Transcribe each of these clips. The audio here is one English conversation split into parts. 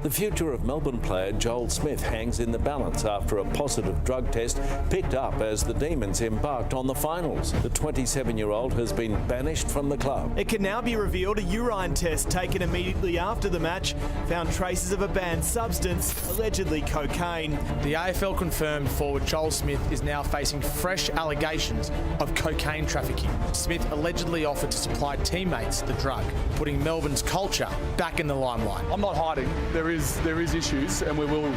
The future of Melbourne player Joel Smith hangs in the balance after a positive drug test picked up as the Demons embarked on the finals. The 27-year-old has been banished from the club. It can now be revealed a urine test taken immediately after the match found traces of a banned substance, allegedly cocaine. The AFL confirmed forward Joel Smith is now facing fresh allegations of cocaine trafficking. Smith allegedly offered to supply teammates the drug, putting Melbourne's culture back in the limelight. I'm not hiding. There is issues, and we will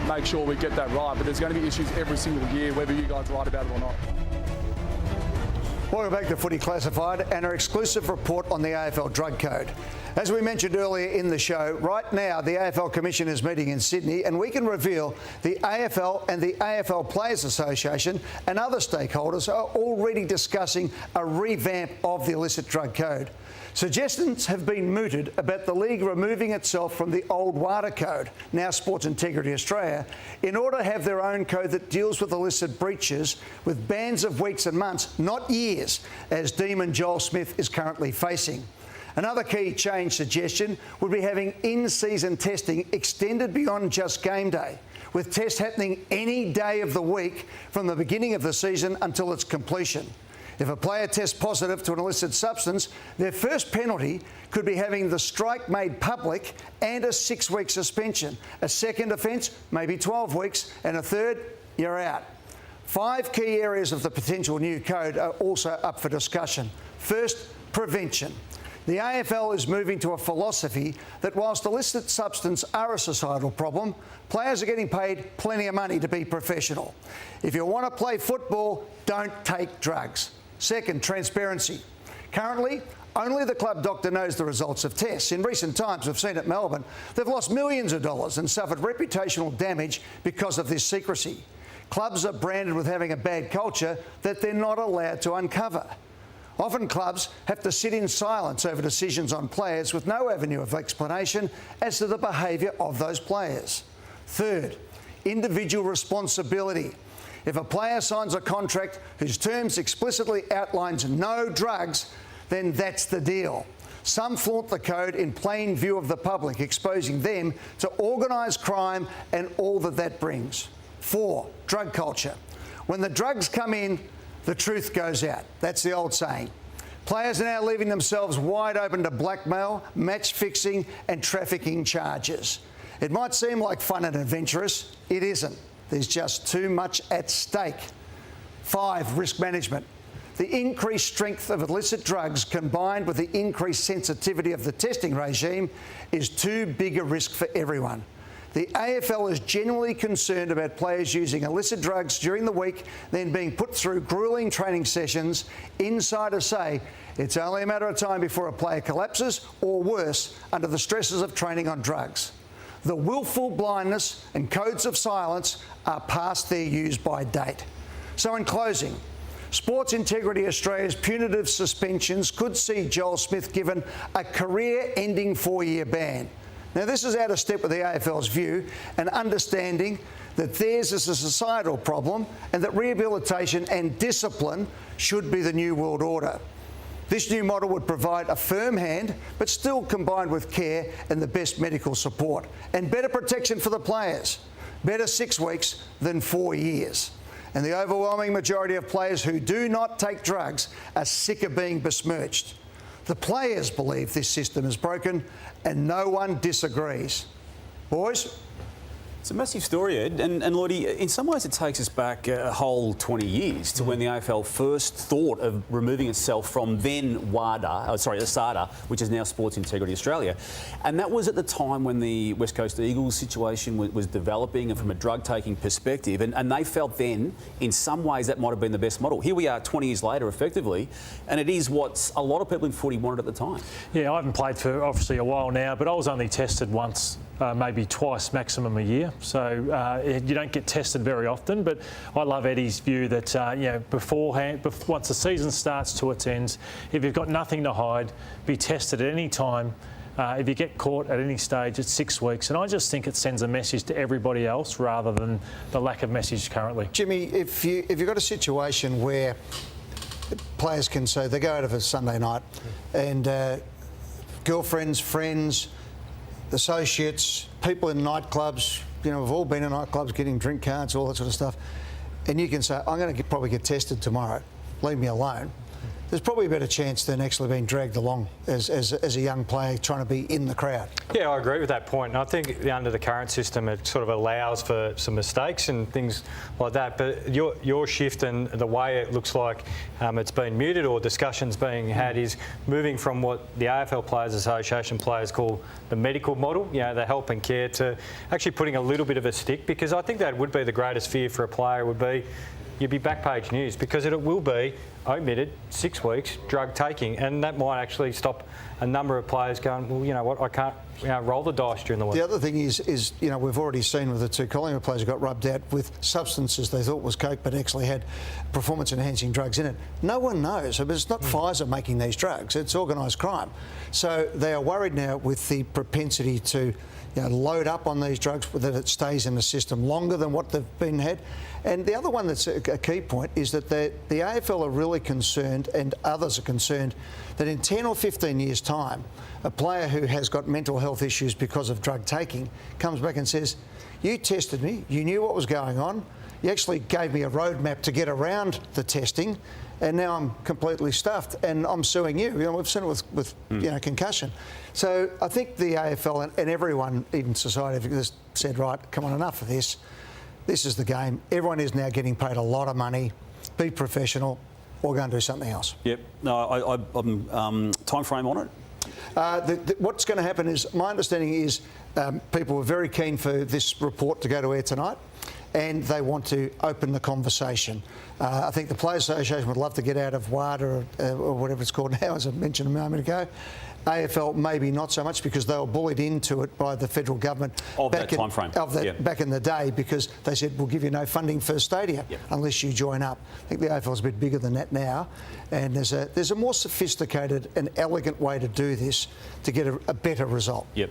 make sure we get that right, but there's going to be issues every single year, whether you guys write about it or not. Welcome back to Footy Classified and our exclusive report on the AFL drug code. As we mentioned earlier in the show, right now the AFL Commission is meeting in Sydney, and we can reveal the AFL and the AFL Players Association and other stakeholders are already discussing a revamp of the illicit drug code. Suggestions have been mooted about the league removing itself from the old WADA code, now Sports Integrity Australia, in order to have their own code that deals with illicit breaches with bans of weeks and months, not years, as Demon Joel Smith is currently facing. Another key change suggestion would be having in-season testing extended beyond just game day, with tests happening any day of the week from the beginning of the season until its completion. If a player tests positive to an illicit substance, their first penalty could be having the strike made public and a 6-week suspension. A second offence, maybe 12 weeks, and a third, you're out. 5 key areas of the potential new code are also up for discussion. First, prevention. The AFL is moving to a philosophy that whilst illicit substances are a societal problem, players are getting paid plenty of money to be professional. If you want to play football, don't take drugs. Second, transparency. Currently, only the club doctor knows the results of tests. In recent times, we've seen at Melbourne, they've lost millions of dollars and suffered reputational damage because of this secrecy. Clubs are branded with having a bad culture that they're not allowed to uncover. Often clubs have to sit in silence over decisions on players with no avenue of explanation as to the behaviour of those players. Third, individual responsibility. If a player signs a contract whose terms explicitly outlines no drugs, then that's the deal. Some flaunt the code in plain view of the public, exposing them to organised crime and all that brings. 4, drug culture. When the drugs come in, the truth goes out. That's the old saying. Players are now leaving themselves wide open to blackmail, match fixing and trafficking charges. It might seem like fun and adventurous. It isn't. There's just too much at stake. 5, risk management. The increased strength of illicit drugs combined with the increased sensitivity of the testing regime is too big a risk for everyone. The AFL is genuinely concerned about players using illicit drugs during the week, then being put through gruelling training sessions. Insiders say it's only a matter of time before a player collapses or worse under the stresses of training on drugs. The willful blindness and codes of silence are past their use-by date. So in closing, Sports Integrity Australia's punitive suspensions could see Joel Smith given a career-ending 4-year ban. Now, this is out of step with the AFL's view and understanding that theirs is a societal problem and that rehabilitation and discipline should be the new world order. This new model would provide a firm hand, but still combined with care and the best medical support and better protection for the players. Better 6 weeks than 4 years. And the overwhelming majority of players who do not take drugs are sick of being besmirched. The players believe this system is broken and no one disagrees. Boys? It's a massive story, Ed, and Lloydie, in some ways it takes us back a whole 20 years to when the AFL first thought of removing itself from then SADA, which is now Sports Integrity Australia. And that was at the time when the West Coast Eagles situation was developing and from a drug-taking perspective, and they felt then, in some ways, that might have been the best model. Here we are 20 years later, effectively, and it is what a lot of people in footy wanted at the time. Yeah, I haven't played for, obviously, a while now, but I was only tested once. Maybe twice maximum a year, so you don't get tested very often. But I love Eddie's view that beforehand, once the season starts to its end, if you've got nothing to hide, be tested at any time. If you get caught at any stage, it's 6 weeks, and I just think it sends a message to everybody else rather than the lack of message currently. Jimmy, if you've got a situation where players can say they go out of a Sunday night and girlfriends, friends, associates, people in nightclubs. You know, we've all been in nightclubs getting drink cards, all that sort of stuff. And you can say, I'm going to probably get tested tomorrow. Leave me alone. There's probably a better chance than actually being dragged along as a young player trying to be in the crowd. Yeah, I agree with that point. And I think under the current system, it sort of allows for some mistakes and things like that. But your shift and the way it looks like it's been muted or discussions being had is moving from what the AFL Players Association players call the medical model, you know, the help and care, to actually putting a little bit of a stick, because I think that would be the greatest fear for a player would be you'd be back page news, because it will be omitted 6 weeks drug taking, and that might actually stop a number of players going, well, you know what, I can't roll the dice during the week. The other thing is, you know, we've already seen with the two Collingwood players who got rubbed out with substances they thought was coke but actually had performance-enhancing drugs in it. No one knows. It's not Pfizer making these drugs. It's organised crime. So they are worried now with the propensity to load up on these drugs, that it stays in the system longer than what they've been had. And the other one that's a key point is that the AFL are really concerned, and others are concerned, that in 10 or 15 years' time, a player who has got mental health issues because of drug taking comes back and says, you tested me, you knew what was going on, you actually gave me a roadmap to get around the testing, and now I'm completely stuffed and I'm suing you. You know, we've seen it with concussion. So I think the AFL and everyone in society have just said, right, come on, enough of this. This is the game. Everyone is now getting paid a lot of money. Be professional, or go and do something else. Yep. No, I'm time frame on it. What's going to happen is, my understanding is people were very keen for this report to go to air tonight, and they want to open the conversation. I think the Players Association would love to get out of WADA or whatever it's called now, as I mentioned a moment ago. AFL maybe not so much, because they were bullied into it by the federal government back in the day, because they said we'll give you no funding for stadia unless you join up. I think the AFL is a bit bigger than that now, and there's a more sophisticated and elegant way to do this to get a better result. Yep.